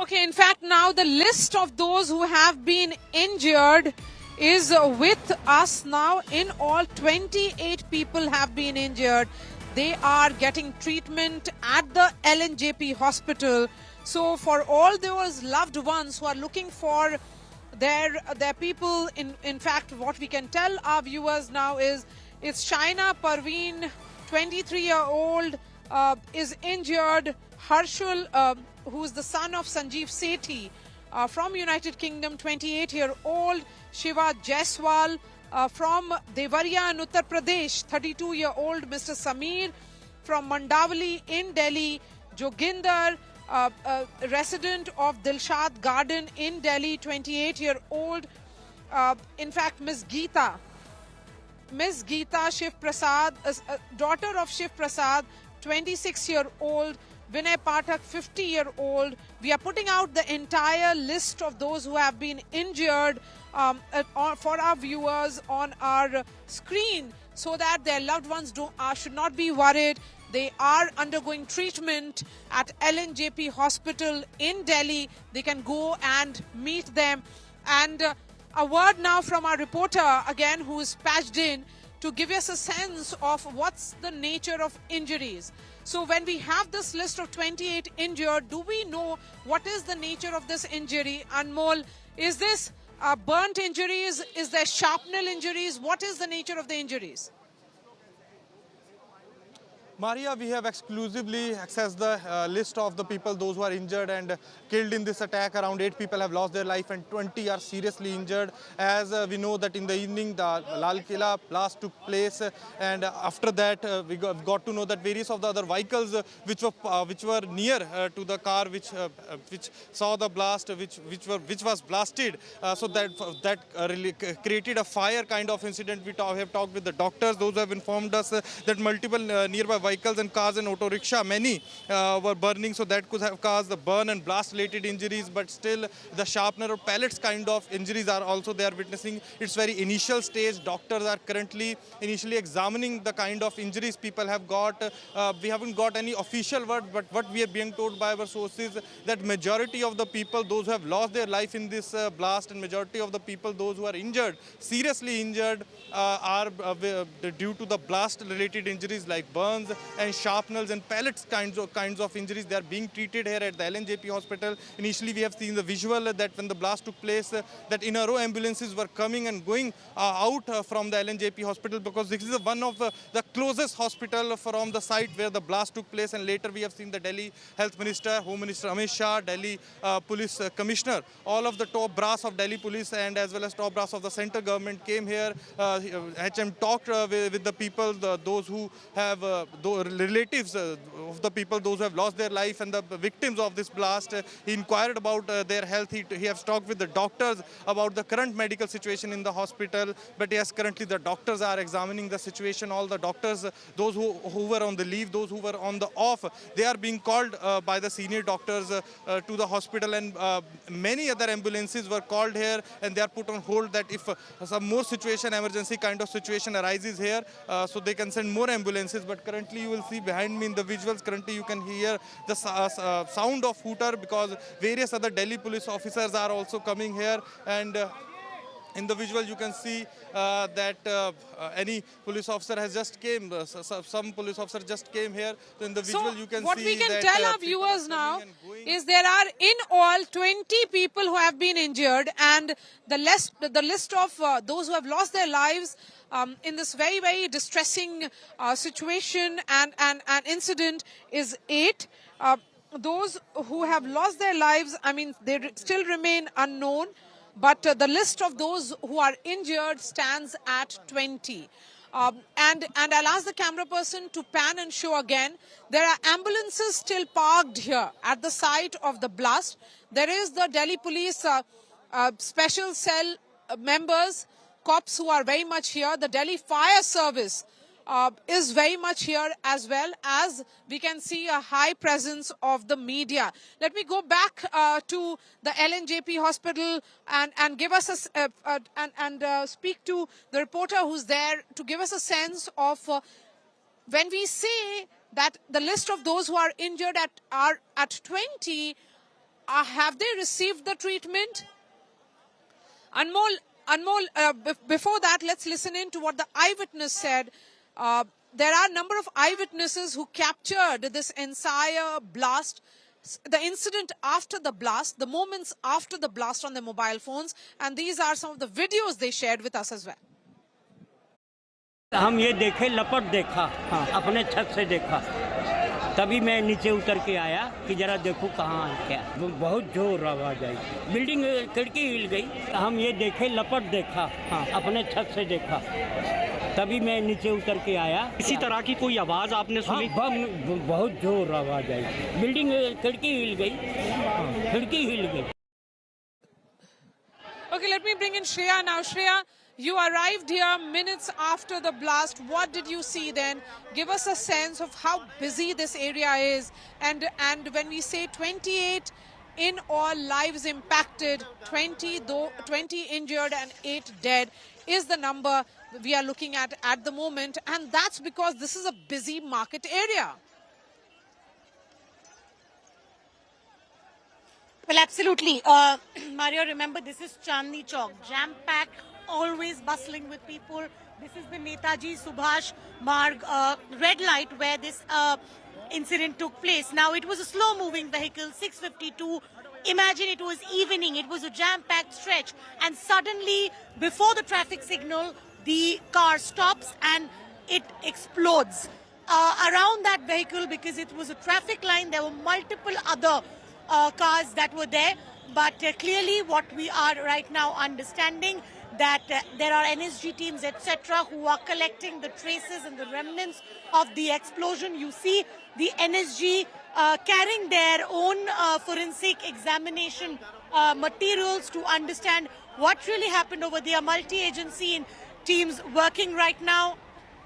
Okay, in fact, now the list of those who have been injured is with us now. In all, 28 people have been injured. They are getting treatment at the LNJP hospital. So for all those loved ones who are looking for their people, in fact, what we can tell our viewers now is it's Shaina Parveen, 23-year-old, is injured. Harshul, who is the son of Sanjeev Sethi, from United Kingdom, 28-year-old. Shiva Jaiswal, from Devariya in Uttar Pradesh, 32-year-old. Mr. Sameer from Mandavali in Delhi. Joginder, resident of Dilshad Garden in Delhi, 28-year-old. In fact, Miss Geeta Shiv Prasad, daughter of Shiv Prasad, 26-year-old. Vinay Pathak, 50-year-old. We are putting out the entire list of those who have been injured for our viewers on our screen, so that their loved ones should not be worried. They are undergoing treatment at LNJP Hospital in Delhi. They can go and meet them. And a word now from our reporter, again, who is patched in to give us a sense of what's the nature of injuries. So when we have this list of 28 injured, do we know what is the nature of this injury? Anmol, is this burnt injuries? Is there shrapnel injuries? What is the nature of the injuries? Maria, we have exclusively accessed the list of the people, those who are injured and killed in this attack. Around 8 people have lost their life and 20 are seriously injured. As we know that in the evening, the Lal Killa blast took place, and after that, we got to know that various of the other vehicles which were near to the car which saw the blast, which was blasted. So that really created a fire kind of incident. We have talked with the doctors; those who have informed us that multiple nearby vehicles and cars and auto rickshaw, many were burning, so that could have caused the burn and blast related injuries. But still, the sharpener or pellets kind of injuries are also they are witnessing. It's very initial stage. Doctors are currently initially examining the kind of injuries people have got. We haven't got any official word, but what we are being told by our sources that majority of the people, those who have lost their life in this blast, and majority of the people, those who are injured, seriously injured, are due to the blast related injuries like burns and shrapnels and pellets kinds of injuries. They are being treated here at the LNJP hospital. Initially, we have seen the visual that when the blast took place, that in a row ambulances were coming and going out from the LNJP hospital, because this is one of the closest hospital from the site where the blast took place. And later we have seen the Delhi Health Minister, Home Minister Amit Shah, Delhi Police Commissioner, all of the top brass of Delhi Police and as well as top brass of the central government came here. HM talked with the people, those who have relatives of the people, those who have lost their life and the victims of this blast. He inquired about their health. He has talked with the doctors about the current medical situation in the hospital. But yes, currently the doctors are examining the situation. All the doctors, those who were on the leave, those who were on the off, they are being called by the senior doctors to the hospital. And many other ambulances were called here, and they are put on hold that if some more emergency kind of situation arises here, so they can send more ambulances. But currently you will see behind me in the visuals, currently you can hear the sound of hooter, because various other Delhi police officers are also coming here. And in the visual you can see that any police officer has just came, some police officer just came here. So in the visual you can see what we can that, tell our viewers now is there are in all 20 people who have been injured, and the list of those who have lost their lives in this very, very distressing situation and incident is 8. Those who have lost their lives, I mean, they still remain unknown. But the list of those who are injured stands at 20. And I'll ask the camera person to pan and show again. There are ambulances still parked here at the site of the blast. There is the Delhi Police special cell members, cops who are very much here. The Delhi Fire Service is very much here, as well as we can see a high presence of the media. Let me go back to the LNJP hospital and give us speak to the reporter who's there to give us a sense of when we say that the list of those who are injured are at 20. have they received the treatment? Anmol, before that, let's listen in to what the eyewitness said. There are a number of eyewitnesses who captured this entire blast, the incident after the blast, the moments after the blast on their mobile phones. And these are some of the videos they shared with us as well. हम ये देखे लपट देखा, हाँ, अपने छत से देखा, तभी मैं नीचे उतर के आया कि जरा देखूं कहाँ है क्या। बहुत जोर आवाज आई, बिल्डिंग खिड़की हिल गई। हम ये देखे लपट देखा, हाँ, अपने छत से देखा, तभी मैं नीचे उतर के आया। इसी तरह की कोई आवाज आपने सुनी? हाँ, बहुत जोर आवाज आई, बिल्डिंग खिड़की हिल गई, हाँ, खिड़की हिल गई। Okay, let me bring in Shreya now. Shreya, you arrived here minutes after the blast. What did you see then? Give us a sense of how busy this area is. And when we say 28 in all lives impacted, 20 injured and 8 dead is the number we are looking at the moment. And that's because this is a busy market area. Well, absolutely. Mario, remember, this is Chandni Chowk, jam-packed, always bustling with people. This is the Netaji Subhash Marg red light where this incident took place. Now, it was a slow-moving vehicle, 6:52. Imagine it was evening. It was a jam-packed stretch. And suddenly, before the traffic signal, the car stops and it explodes. Around that vehicle, because it was a traffic line, there were multiple other cars that were there, but clearly what we are right now understanding that there are NSG teams, etc., who are collecting the traces and the remnants of the explosion. You see the NSG carrying their own forensic examination materials to understand what really happened over there. Multi-agency teams working right now.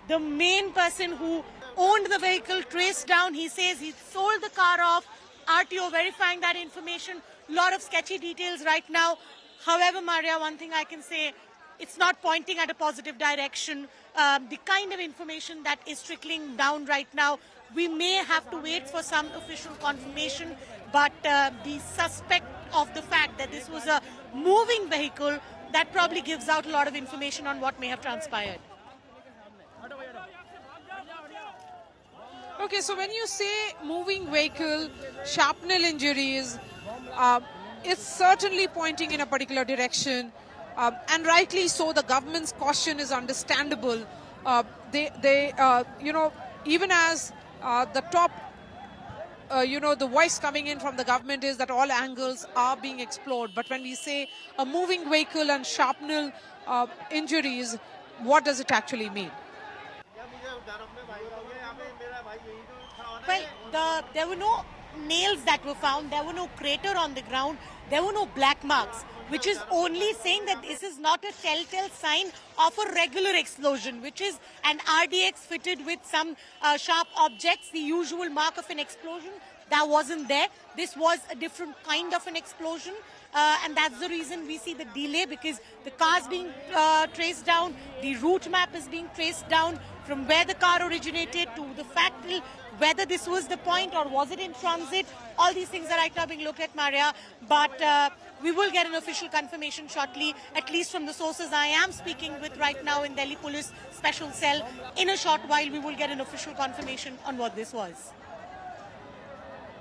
The main person who owned the vehicle traced down. He says he sold the car off. RTO verifying that information. Lot of sketchy details right now. However, Maria, one thing I can say, it's not pointing at a positive direction. The kind of information that is trickling down right now, we may have to wait for some official confirmation, but the suspect of the fact that this was a moving vehicle, that probably gives out a lot of information on what may have transpired. Okay, so when you say moving vehicle, shrapnel injuries, it's certainly pointing in a particular direction, and rightly so. The government's caution is understandable. Even as the top, the voice coming in from the government is that all angles are being explored. But when we say a moving vehicle and shrapnel injuries, what does it actually mean? Well, there were no nails that were found. There were no crater on the ground. There were no black marks, which is only saying that this is not a telltale sign of a regular explosion, which is an RDX fitted with some sharp objects, the usual mark of an explosion. That wasn't there. This was a different kind of an explosion. And that's the reason we see the delay, because the car's being traced down, the route map is being traced down from where the car originated to the fact whether this was the point or was it in transit. All these things are right now being looked at, Maria, but we will get an official confirmation shortly, at least from the sources I am speaking with right now in Delhi Police Special Cell. In a short while, we will get an official confirmation on what this was.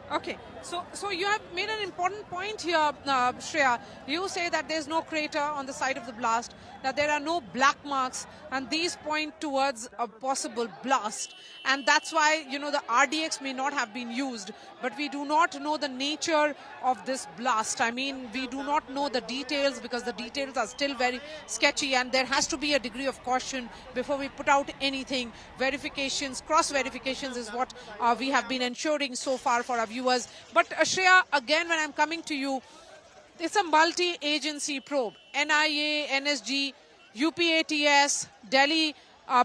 Okay, so you have made an important point here, Shreya. You say that there's no crater on the side of the blast, that there are no black marks, and these point towards a possible blast. And that's why, the RDX may not have been used, but we do not know the nature of this blast. I mean, we do not know the details because the details are still very sketchy, and there has to be a degree of caution before we put out anything. Verifications, cross-verifications is what we have been ensuring so far for our viewers. But Shreya, again, when I'm coming to you, it's a multi-agency probe. NIA, NSG, UPATS, Delhi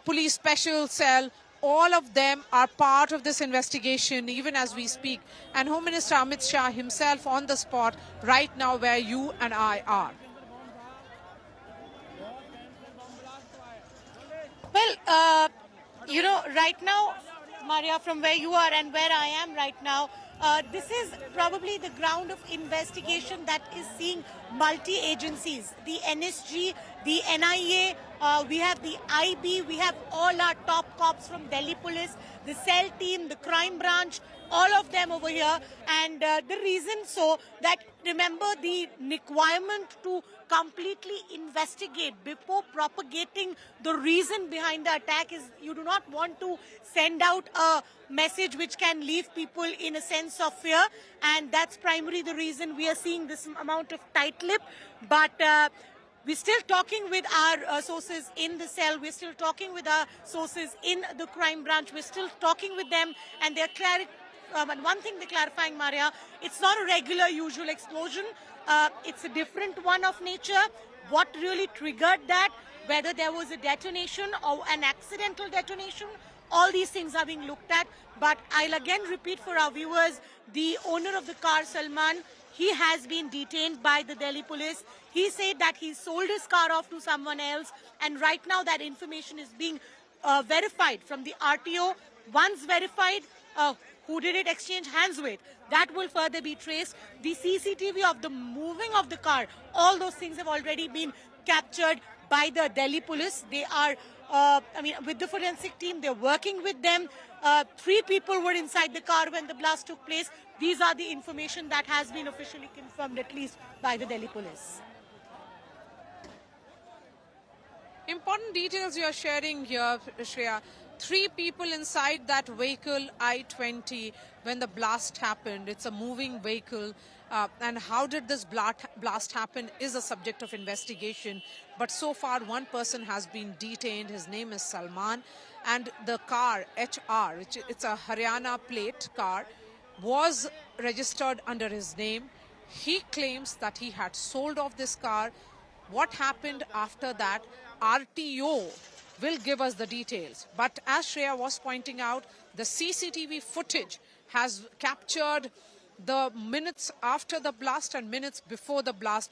Police Special Cell, all of them are part of this investigation even as we speak. And Home Minister Amit Shah himself on the spot right now where you and I are. Well, right now, Maria, from where you are and where I am right now, This is probably the ground of investigation that is seeing multi-agencies, the NSG, the NIA, we have the IB, we have all our top cops from Delhi Police, the cell team, the crime branch, all of them over here. And the reason so that, remember, the requirement to completely investigate before propagating the reason behind the attack is you do not want to send out a message which can leave people in a sense of fear, and that's primarily the reason we are seeing this amount of tight lip. But we're still talking with our sources in the cell. We're still talking with our sources in the crime branch. We're still talking with them, and they're and one thing they're clarifying, Maria, it's not a regular, usual explosion. It's a different one of nature. What really triggered that, whether there was a detonation or an accidental detonation, all these things are being looked at. But I'll again repeat for our viewers, the owner of the car, Salman, he has been detained by the Delhi police. He said that he sold his car off to someone else, and right now that information is being verified from the RTO. Once verified, who did it exchange hands with, that will further be traced. The CCTV of the moving of the car, all those things have already been captured by the Delhi police. They are, with the forensic team, they're working with them. 3 people were inside the car when the blast took place. These are the information that has been officially confirmed, at least by the Delhi police. Important details you are sharing here, Shreya. 3 people inside that vehicle, I-20, when the blast happened. It's a moving vehicle. And how did this blast happen is a subject of investigation. But so far, one person has been detained. His name is Salman. And the car, HR, it's a Haryana plate car, was registered under his name. He claims that he had sold off this car. What happened after that, RTO will give us the details. But as Shreya was pointing out, the CCTV footage has captured the minutes after the blast and minutes before the blast.